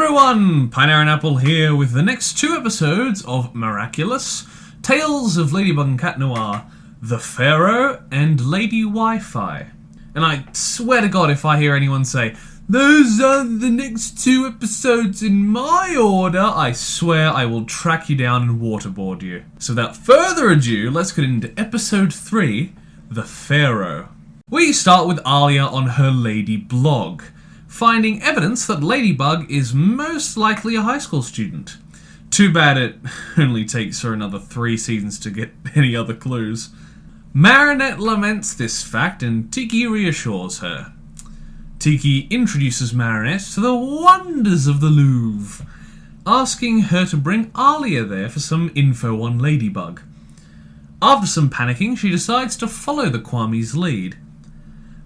everyone! Pineaaronapple here with the next 2 episodes of Miraculous, Tales of Ladybug and Cat Noir, the Pharaoh and Lady Wi-Fi. And I swear to God, if I hear anyone say, "Those are the next 2 episodes in my order," I swear I will track you down and waterboard you. So without further ado, let's get into episode 3, the Pharaoh. We start with Alia on her lady blog, finding evidence that Ladybug is most likely a high school student. Too bad it only takes her another 3 seasons to get any other clues. Marinette laments this fact and Tiki reassures her. Tiki introduces Marinette to the wonders of the Louvre, asking her to bring Alia there for some info on Ladybug. After some panicking, she decides to follow the Kwame's lead.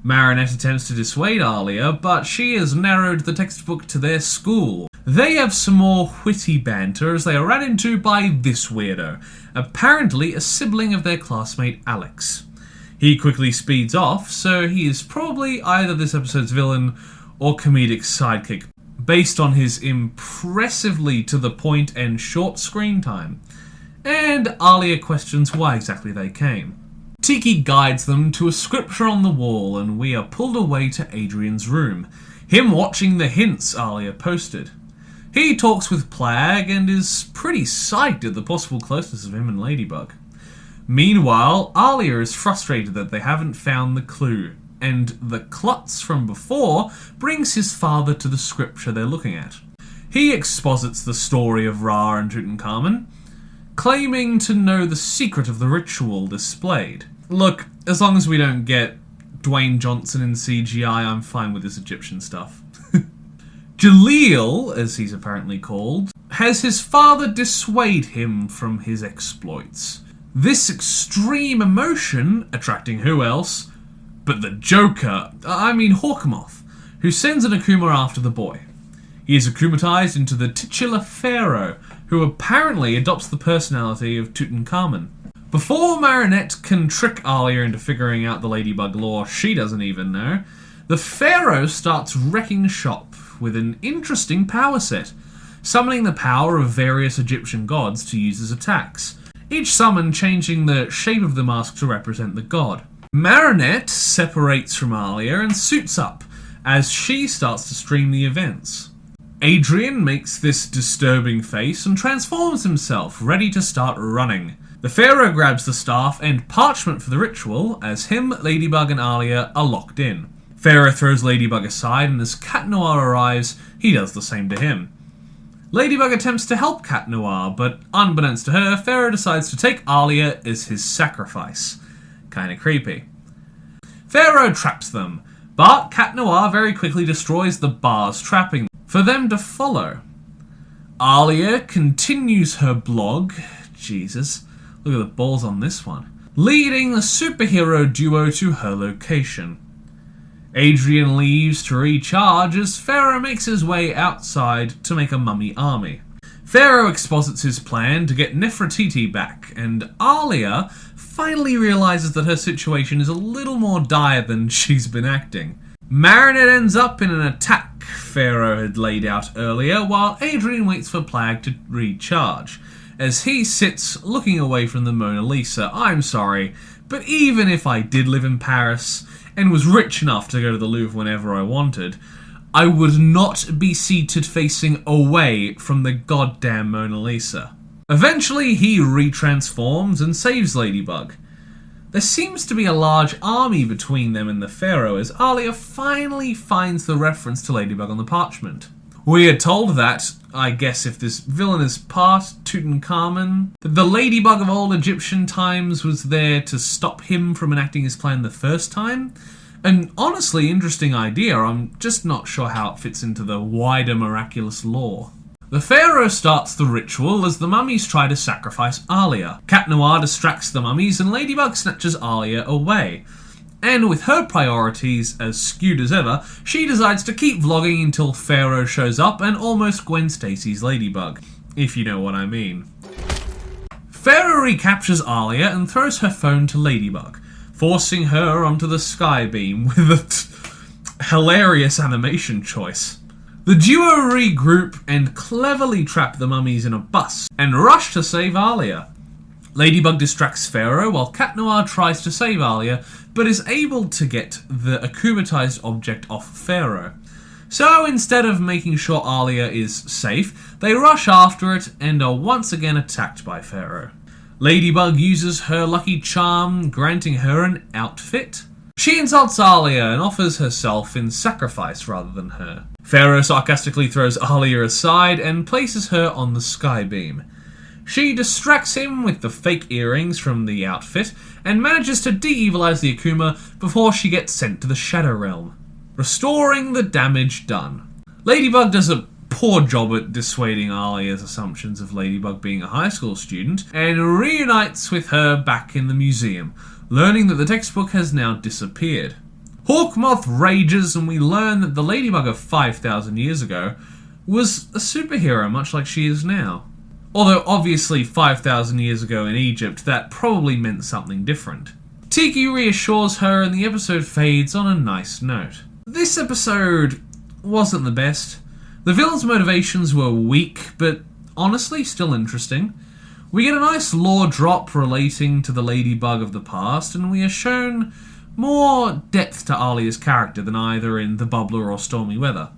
Marinette attempts to dissuade Alia, but she has narrowed the textbook to their school. They have some more witty banter as they are ran into by this weirdo, apparently a sibling of their classmate Alex. He quickly speeds off, so he is probably either this episode's villain or comedic sidekick, based on his impressively to the point and short screen time. And Alia questions why exactly they came. Tiki guides them to a scripture on the wall and we are pulled away to Adrian's room, him watching the hints Alia posted. He talks with Plag and is pretty psyched at the possible closeness of him and Ladybug. Meanwhile, Alia is frustrated that they haven't found the clue, and the klutz from before brings his father to the scripture they're looking at. He exposits the story of Ra and Tutankhamun, claiming to know the secret of the ritual displayed. Look, as long as we don't get Dwayne Johnson in CGI, I'm fine with this Egyptian stuff. Jaleel, as he's apparently called, has his father dissuade him from his exploits. This extreme emotion attracting who else but the Joker, Hawkemoth, who sends an Akuma after the boy. He is akumatized into the titular Pharaoh, who apparently adopts the personality of Tutankhamun. Before Marinette can trick Alia into figuring out the Ladybug lore she doesn't even know, the Pharaoh starts wrecking shop with an interesting power set, summoning the power of various Egyptian gods to use as attacks, each summon changing the shape of the mask to represent the god. Marinette separates from Alia and suits up as she starts to stream the events. Adrian makes this disturbing face and transforms himself, ready to start running. The Pharaoh grabs the staff and parchment for the ritual as him, Ladybug and Alia are locked in. Pharaoh throws Ladybug aside and as Cat Noir arrives, he does the same to him. Ladybug attempts to help Cat Noir, but unbeknownst to her, Pharaoh decides to take Alia as his sacrifice. Kinda creepy. Pharaoh traps them, but Cat Noir very quickly destroys the bars trapping them for them to follow. Alia continues her blog, Jesus, look at the balls on this one, leading the superhero duo to her location. Adrian leaves to recharge as Pharaoh makes his way outside to make a mummy army. Pharaoh exposits his plan to get Nefertiti back, and Alia finally realizes that her situation is a little more dire than she's been acting. Marinette ends up in an attack Pharaoh had laid out earlier, while Adrian waits for Plag to recharge, as he sits looking away from the Mona Lisa. I'm sorry, but even if I did live in Paris and was rich enough to go to the Louvre whenever I wanted, I would not be seated facing away from the goddamn Mona Lisa. Eventually, he retransforms and saves Ladybug. There seems to be a large army between them and the Pharaoh as Alia finally finds the reference to Ladybug on the parchment. We are told that, I guess if this villain is part Tutankhamun, that the Ladybug of old Egyptian times was there to stop him from enacting his plan the first time. An honestly interesting idea, I'm just not sure how it fits into the wider Miraculous lore. The Pharaoh starts the ritual as the mummies try to sacrifice Alia. Cat Noir distracts the mummies and Ladybug snatches Alia away. And with her priorities as skewed as ever, she decides to keep vlogging until Pharaoh shows up and almost Gwen Stacy's Ladybug, if you know what I mean. Pharaoh recaptures Alia and throws her phone to Ladybug, forcing her onto the sky beam with a hilarious animation choice. The duo regroup and cleverly trap the mummies in a bus and rush to save Alia. Ladybug distracts Pharaoh while Cat Noir tries to save Alia, but is able to get the akumatized object off Pharaoh. So instead of making sure Alia is safe, they rush after it and are once again attacked by Pharaoh. Ladybug uses her lucky charm, granting her an outfit. She insults Alia and offers herself in sacrifice rather than her. Pharaoh sarcastically throws Alia aside and places her on the sky beam. She distracts him with the fake earrings from the outfit and manages to de-evilize the Akuma before she gets sent to the Shadow Realm, restoring the damage done. Ladybug does a poor job at dissuading Alia's assumptions of Ladybug being a high school student and reunites with her back in the museum, learning that the textbook has now disappeared. Hawkmoth rages and we learn that the Ladybug of 5,000 years ago was a superhero much like she is now. Although obviously 5,000 years ago in Egypt that probably meant something different. Tiki reassures her and the episode fades on a nice note. This episode wasn't the best. The villain's motivations were weak, but honestly still interesting. We get a nice lore drop relating to the Ladybug of the past, and we are shown more depth to Alia's character than either in The Bubbler or Stormy Weather.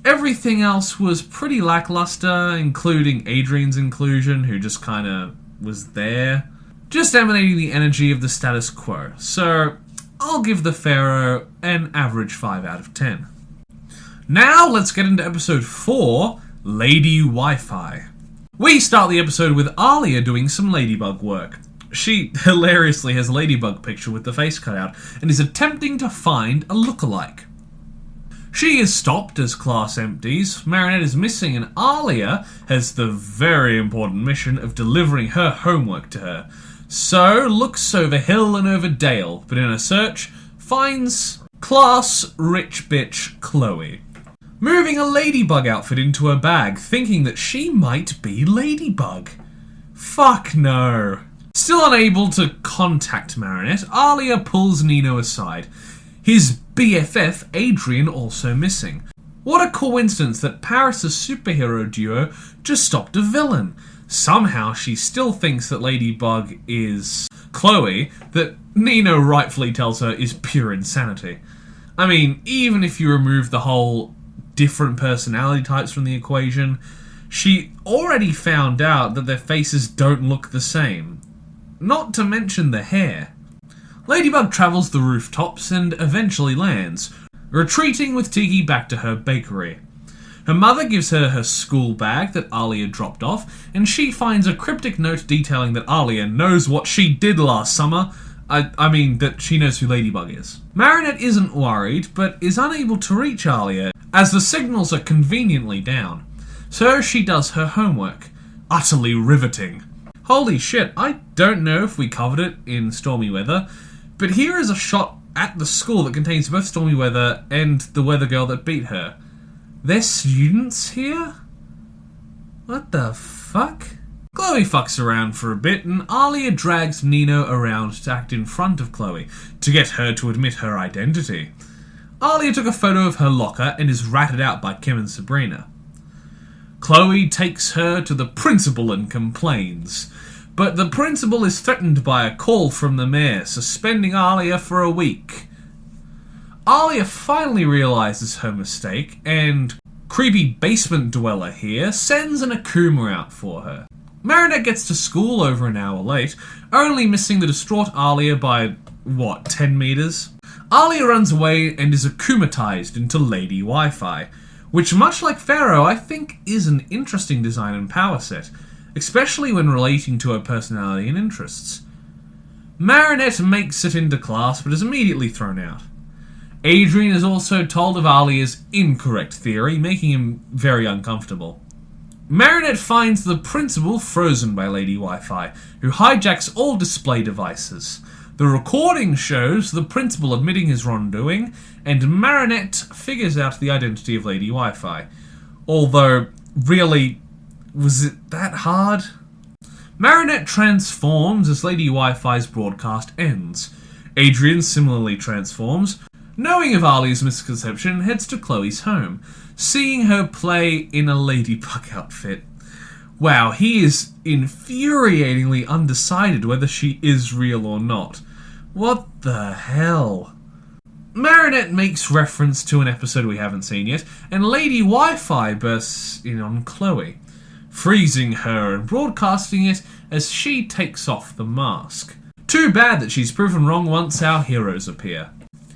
Everything else was pretty lackluster, including Adrian's inclusion, who just kinda was there, just emanating the energy of the status quo. So I'll give the Pharaoh an average 5 out of 10. Now let's get into episode 4, Lady Wi-Fi. We start the episode with Alia doing some Ladybug work. She hilariously has a Ladybug picture with the face cut out and is attempting to find a lookalike. She is stopped as class empties, Marinette is missing, and Alia has the very important mission of delivering her homework to her. So looks over hill and over dale, but in a search, finds class rich bitch Chloe, moving a Ladybug outfit into her bag, thinking that she might be Ladybug. Fuck no. Still unable to contact Marinette, Alia pulls Nino aside. His BFF, Adrian, also missing. What a coincidence that Paris' superhero duo just stopped a villain. Somehow she still thinks that Ladybug is Chloe, that Nino rightfully tells her is pure insanity. I mean, even if you remove the whole different personality types from the equation, she already found out that their faces don't look the same. Not to mention the hair. Ladybug travels the rooftops and eventually lands, retreating with Tiki back to her bakery. Her mother gives her her school bag that Alia dropped off, and she finds a cryptic note detailing that Alia knows what she did last summer. I mean, that she knows who Ladybug is. Marinette isn't worried, but is unable to reach Alia, as the signals are conveniently down. So she does her homework. Utterly riveting. Holy shit, I don't know if we covered it in Stormy Weather, but here is a shot at the school that contains both Stormy Weather and the weather girl that beat her. There's students here? What the fuck? Chloe fucks around for a bit and Alia drags Nino around to act in front of Chloe to get her to admit her identity. Alia took a photo of her locker and is ratted out by Kim and Sabrina. Chloe takes her to the principal and complains, but the principal is threatened by a call from the mayor, suspending Alia for a week. Alia finally realises her mistake, and creepy basement dweller here sends an Akuma out for her. Marinette gets to school over an hour late, only missing the distraught Alia by, 10 meters? Alia runs away and is akumatized into Lady Wi-Fi, which, much like Pharaoh, I think is an interesting design and power set, especially when relating to her personality and interests. Marinette makes it into class, but is immediately thrown out. Adrian is also told of Alia's incorrect theory, making him very uncomfortable. Marinette finds the principal frozen by Lady Wi-Fi, who hijacks all display devices. The recording shows the principal admitting his wrongdoing, and Marinette figures out the identity of Lady Wi-Fi. Although, really, was it that hard? Marinette transforms as Lady Wi-Fi's broadcast ends. Adrian similarly transforms, knowing of Ali's misconception, heads to Chloe's home. seeing her play in a Ladybug outfit. Wow, he is infuriatingly undecided whether she is real or not. What the hell? Marinette makes reference to an episode we haven't seen yet, and Lady Wi-Fi bursts in on Chloe, freezing her and broadcasting it as she takes off the mask. Too bad that she's proven wrong once our heroes appear.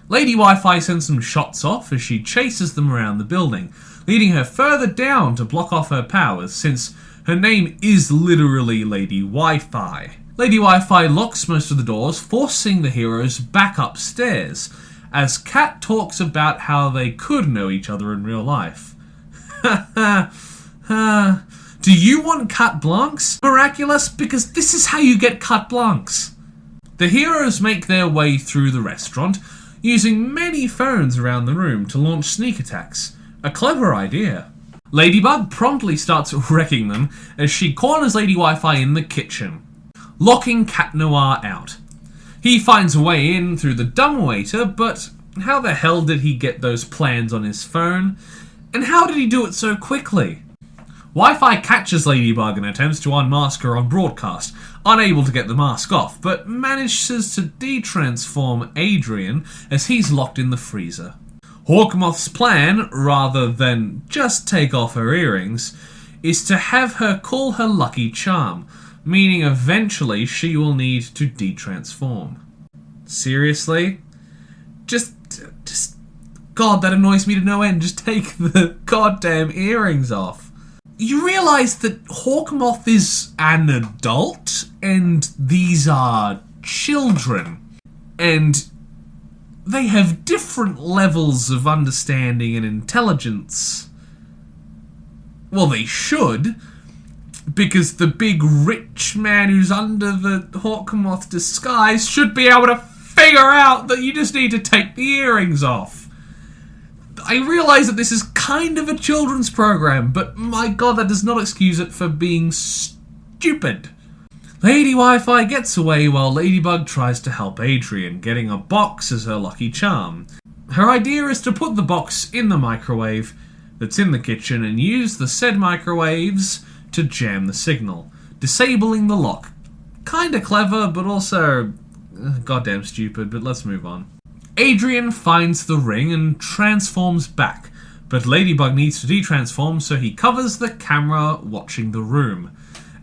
Lady Wi-Fi sends some shots off as she chases them around the building, leading her further down to block off her powers, since her name is literally Lady Wi-Fi. Lady Wi-Fi locks most of the doors, forcing the heroes back upstairs, as Kat talks about how they could know each other in real life. Do you want carte blanches, Miraculous? Because this is how you get carte blanches. The heroes make their way through the restaurant, using many phones around the room to launch sneak attacks. A clever idea. Ladybug promptly starts wrecking them as she corners Lady Wi-Fi in the kitchen, locking Cat Noir out. He finds a way in through the dumbwaiter, but how the hell did he get those plans on his phone? And how did he do it so quickly? Wi-Fi catches Ladybug and attempts to unmask her on broadcast, unable to get the mask off, but manages to de-transform Adrian as he's locked in the freezer. Hawkmoth's plan, rather than just take off her earrings, is to have her call her lucky charm, meaning eventually she will need to de-transform. Seriously? Just, God, that annoys me to no end. Just take the goddamn earrings off. You realise that Hawkmoth is an adult, and these are children, and they have different levels of understanding and intelligence. Well, they should, because the big rich man who's under the Hawkmoth disguise should be able to figure out that you just need to take the earrings off. I realise that this is kind of a children's program, but my god, that does not excuse it for being stupid. Lady Wi-Fi gets away while Ladybug tries to help Adrian, getting a box as her lucky charm. Her idea is to put the box in the microwave that's in the kitchen and use the said microwaves to jam the signal, disabling the lock. Kinda clever, but also goddamn stupid, but let's move on. Adrian finds the ring and transforms back, but Ladybug needs to de-transform, so he covers the camera watching the room,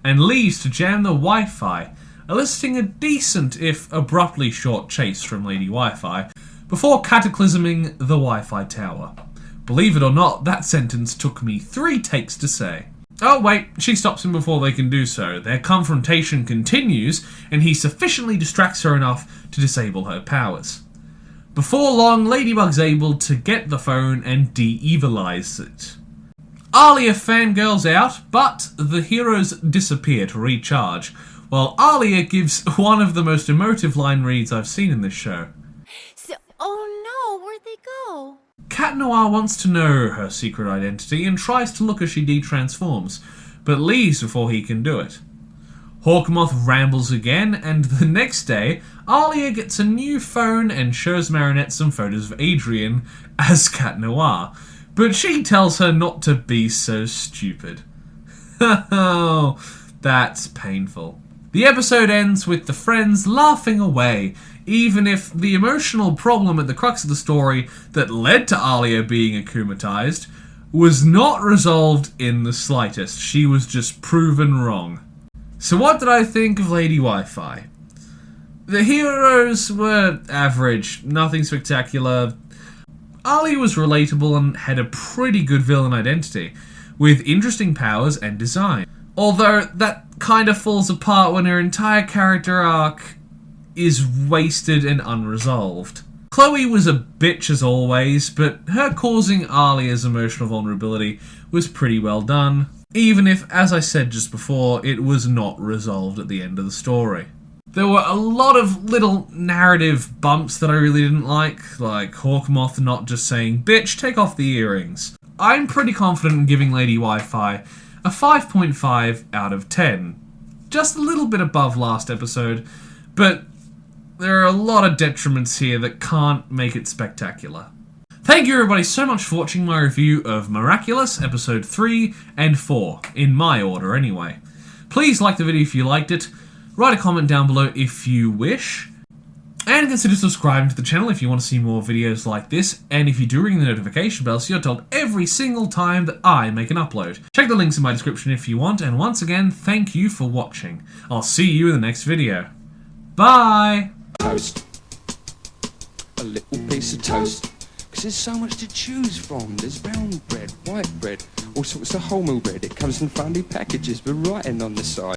and leaves to jam the Wi-Fi, eliciting a decent if abruptly short chase from Lady Wi-Fi, before cataclysming the Wi-Fi tower. Believe it or not, that sentence took me 3 takes to say. Oh wait, she stops him before they can do so. Their confrontation continues, and he sufficiently distracts her enough to disable her powers. Before long, Ladybug's able to get the phone and de-evilize it. Alia fangirls out, but the heroes disappear to recharge, while Alia gives one of the most emotive line reads I've seen in this show. So, oh no, where'd they go? Cat Noir wants to know her secret identity and tries to look as she de-transforms, but leaves before he can do it. Hawkmoth rambles again, and the next day, Alia gets a new phone and shows Marinette some photos of Adrian as Cat Noir, but she tells her not to be so stupid. Oh, that's painful. The episode ends with the friends laughing away, even if the emotional problem at the crux of the story that led to Alia being akumatized was not resolved in the slightest. She was just proven wrong. So what did I think of Lady Wi-Fi? The heroes were average, nothing spectacular. Alia was relatable and had a pretty good villain identity, with interesting powers and design. Although that kind of falls apart when her entire character arc is wasted and unresolved. Chloe was a bitch as always, but her causing Alia's emotional vulnerability was pretty well done, even if, as I said just before, it was not resolved at the end of the story. There were a lot of little narrative bumps that I really didn't like Hawkmoth not just saying, "Bitch, take off the earrings." I'm pretty confident in giving Lady Wi-Fi a 5.5 out of 10. Just a little bit above last episode, but there are a lot of detriments here that can't make it spectacular. Thank you everybody so much for watching my review of Miraculous, episode 3 and 4, in my order anyway. Please like the video if you liked it, write a comment down below if you wish, and consider subscribing to the channel if you want to see more videos like this, and if you do ring the notification bell so you're told every single time that I make an upload. Check the links in my description if you want, and once again, thank you for watching. I'll see you in the next video. Bye! Toast. A little piece of toast. Because there's so much to choose from. There's brown bread, white bread, all sorts of wholemeal bread. It comes in funny packages with writing on the side.